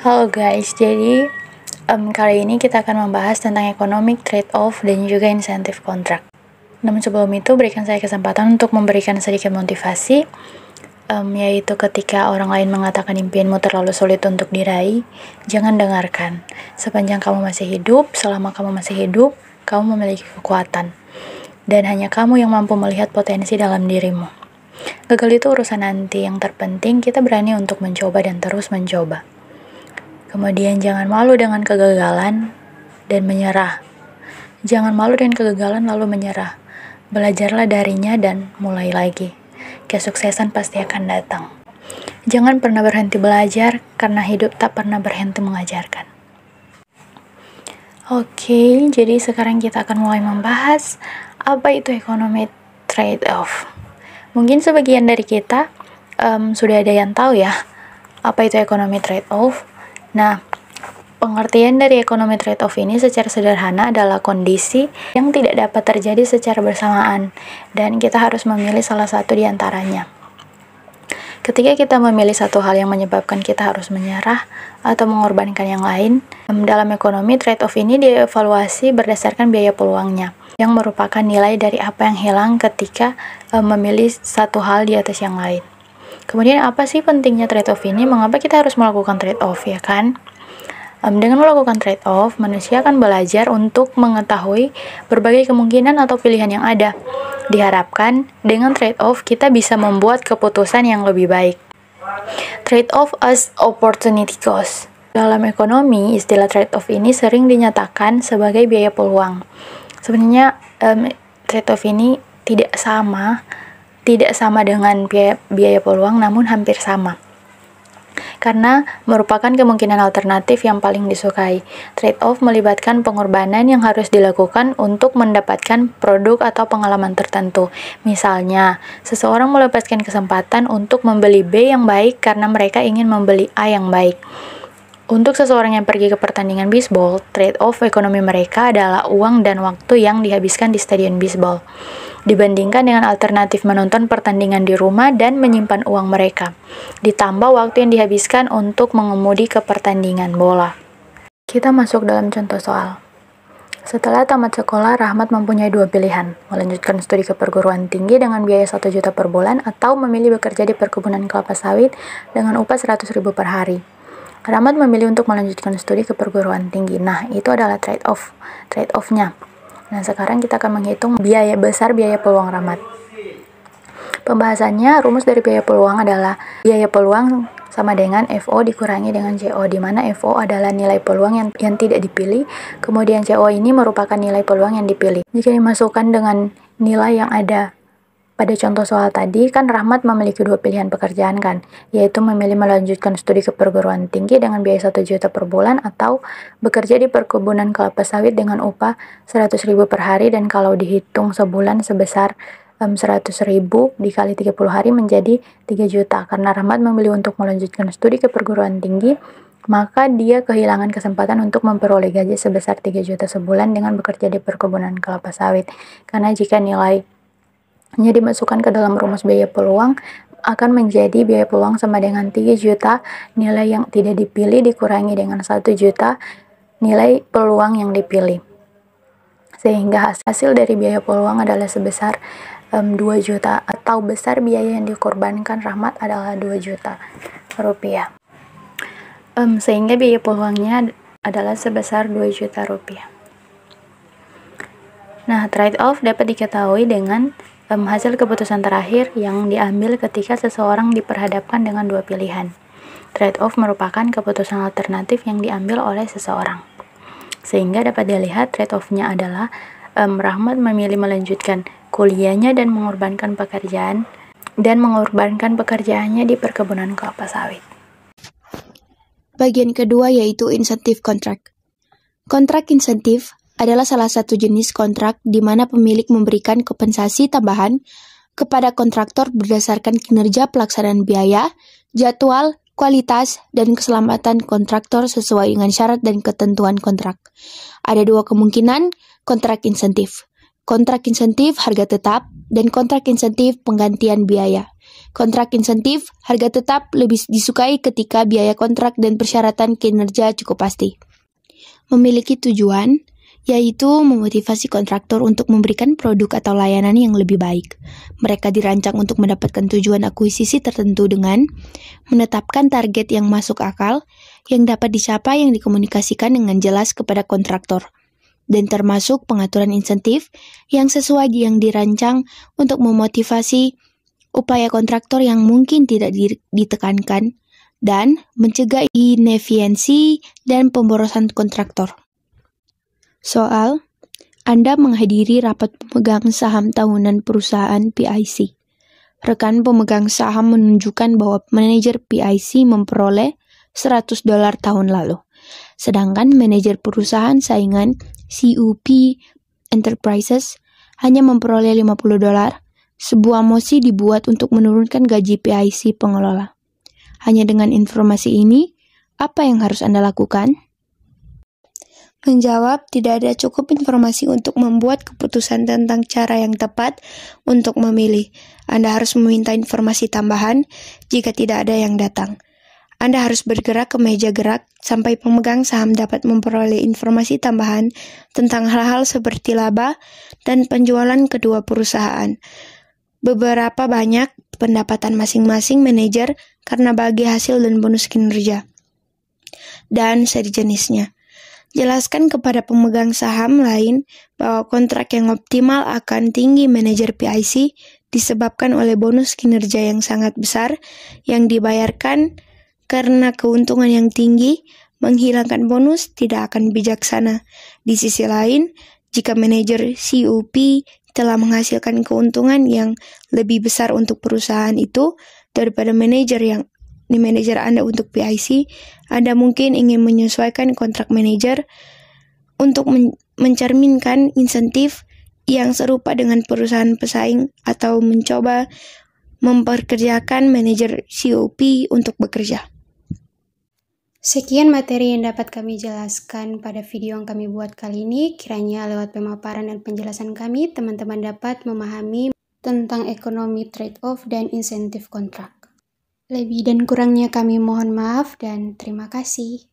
Halo guys, jadi kali ini kita akan membahas tentang economic trade-off dan juga insentif kontrak. Namun sebelum itu, berikan saya kesempatan untuk memberikan sedikit motivasi, yaitu ketika orang lain mengatakan impianmu terlalu sulit untuk diraih, jangan dengarkan. Sepanjang kamu masih hidup, selama kamu masih hidup, kamu memiliki kekuatan. Dan hanya kamu yang mampu melihat potensi dalam dirimu. Gagal itu urusan nanti, yang terpenting kita berani untuk mencoba dan terus mencoba. Kemudian jangan malu dengan kegagalan dan menyerah. Jangan malu dengan kegagalan lalu menyerah. Belajarlah darinya dan mulai lagi. Kesuksesan pasti akan datang. Jangan pernah berhenti belajar karena hidup tak pernah berhenti mengajarkan. Oke, jadi sekarang kita akan mulai membahas apa itu economic trade-off. Mungkin sebagian dari kita sudah ada yang tahu ya apa itu economic trade-off. Nah, pengertian dari ekonomi trade-off ini secara sederhana adalah kondisi yang tidak dapat terjadi secara bersamaan, dan kita harus memilih salah satu di antaranya. Ketika kita memilih satu hal yang menyebabkan kita harus menyerah atau mengorbankan yang lain, dalam ekonomi trade-off ini dievaluasi berdasarkan biaya peluangnya, yang merupakan nilai dari apa yang hilang ketika memilih satu hal di atas yang lain. Kemudian apa sih pentingnya trade-off ini? Mengapa kita harus melakukan trade-off, ya kan? Dengan melakukan trade-off, manusia akan belajar untuk mengetahui berbagai kemungkinan atau pilihan yang ada. Diharapkan, dengan trade-off kita bisa membuat keputusan yang lebih baik. Trade-off as opportunity cost. Dalam ekonomi, istilah trade-off ini sering dinyatakan sebagai biaya peluang. Sebenarnya, trade-off ini tidak sama dengan biaya peluang, namun hampir sama. Karena merupakan kemungkinan alternatif yang paling disukai. Trade-off melibatkan pengorbanan yang harus dilakukan untuk mendapatkan produk atau pengalaman tertentu. Misalnya, seseorang melepaskan kesempatan untuk membeli B yang baik karena mereka ingin membeli A yang baik. Untuk seseorang yang pergi ke pertandingan bisbol, trade-off ekonomi mereka adalah uang dan waktu yang dihabiskan di stadion bisbol, dibandingkan dengan alternatif menonton pertandingan di rumah dan menyimpan uang mereka, ditambah waktu yang dihabiskan untuk mengemudi ke pertandingan bola. Kita masuk dalam contoh soal. Setelah tamat sekolah, Rahmat mempunyai dua pilihan, melanjutkan studi ke perguruan tinggi dengan biaya 1 juta per bulan atau memilih bekerja di perkebunan kelapa sawit dengan upah 100.000 per hari. Rahmat memilih untuk melanjutkan studi ke perguruan tinggi. Nah, itu adalah trade-off-nya. Nah, sekarang kita akan menghitung biaya peluang Rahmat. Pembahasannya, rumus dari biaya peluang adalah biaya peluang sama dengan FO dikurangi dengan CO, di mana FO adalah nilai peluang yang tidak dipilih, kemudian CO ini merupakan nilai peluang yang dipilih. Jika dimasukkan dengan nilai yang ada pada contoh soal tadi, kan Rahmat memiliki dua pilihan pekerjaan kan, yaitu memilih melanjutkan studi ke perguruan tinggi dengan biaya 1 juta per bulan atau bekerja di perkebunan kelapa sawit dengan upah 100.000 per hari, dan kalau dihitung sebulan sebesar 100.000 dikali 30 hari menjadi 3 juta. Karena Rahmat memilih untuk melanjutkan studi ke perguruan tinggi, maka dia kehilangan kesempatan untuk memperoleh gaji sebesar 3 juta sebulan dengan bekerja di perkebunan kelapa sawit. Karena jika nilai dimasukkan ke dalam rumus biaya peluang, akan menjadi biaya peluang sama dengan 3 juta nilai yang tidak dipilih dikurangi dengan 1 juta nilai peluang yang dipilih. Sehingga hasil dari biaya peluang adalah sebesar 2 juta, atau besar biaya yang dikorbankan Rahmat adalah 2 juta rupiah. Sehingga biaya peluangnya adalah sebesar 2 juta rupiah. Nah, trade-off dapat diketahui dengan hasil keputusan terakhir yang diambil ketika seseorang diperhadapkan dengan dua pilihan. Trade-off merupakan keputusan alternatif yang diambil oleh seseorang. Sehingga dapat dilihat trade-off-nya adalah Rahmat memilih melanjutkan kuliahnya dan mengorbankan pekerjaannya di perkebunan kelapa sawit. Bagian kedua yaitu insentif kontrak. Kontrak insentif adalah salah satu jenis kontrak di mana pemilik memberikan kompensasi tambahan kepada kontraktor berdasarkan kinerja pelaksanaan biaya, jadwal, kualitas, dan keselamatan kontraktor sesuai dengan syarat dan ketentuan kontrak. Ada dua kemungkinan kontrak insentif. Kontrak insentif harga tetap dan kontrak insentif penggantian biaya. Kontrak insentif, harga tetap lebih disukai ketika biaya kontrak dan persyaratan kinerja cukup pasti. Memiliki tujuan, yaitu memotivasi kontraktor untuk memberikan produk atau layanan yang lebih baik. Mereka dirancang untuk mendapatkan tujuan akuisisi tertentu dengan menetapkan target yang masuk akal, yang dapat dicapai yang dikomunikasikan dengan jelas kepada kontraktor, dan termasuk pengaturan insentif yang sesuai yang dirancang untuk memotivasi upaya kontraktor yang mungkin tidak ditekankan, dan mencegah inefisiensi dan pemborosan kontraktor. Soal, Anda menghadiri rapat pemegang saham tahunan perusahaan PIC. Rekan pemegang saham menunjukkan bahwa manajer PIC memperoleh $100 tahun lalu, sedangkan manajer perusahaan saingan CUP Enterprises hanya memperoleh $50. Sebuah mosi dibuat untuk menurunkan gaji PIC pengelola. Hanya dengan informasi ini, apa yang harus Anda lakukan? Menjawab, tidak ada cukup informasi untuk membuat keputusan tentang cara yang tepat untuk memilih. Anda harus meminta informasi tambahan jika tidak ada yang datang. Anda harus bergerak ke meja gerak sampai pemegang saham dapat memperoleh informasi tambahan tentang hal-hal seperti laba dan penjualan kedua perusahaan. Beberapa banyak pendapatan masing-masing manajer karena bagi hasil dan bonus kinerja, dan sejenisnya. Jelaskan kepada pemegang saham lain bahwa kontrak yang optimal akan tinggi manajer PIC disebabkan oleh bonus kinerja yang sangat besar yang dibayarkan karena keuntungan yang tinggi. Menghilangkan bonus tidak akan bijaksana. Di sisi lain, jika manajer CUP telah menghasilkan keuntungan yang lebih besar untuk perusahaan itu daripada manajer Anda untuk PIC, Anda mungkin ingin menyesuaikan kontrak manajer untuk mencerminkan insentif yang serupa dengan perusahaan pesaing atau mencoba memperkerjakan manajer COP untuk bekerja. Sekian materi yang dapat kami jelaskan pada video yang kami buat kali ini. Kiranya lewat pemaparan dan penjelasan kami, teman-teman dapat memahami tentang ekonomi trade-off dan insentif kontrak. Lebih dan kurangnya kami mohon maaf dan terima kasih.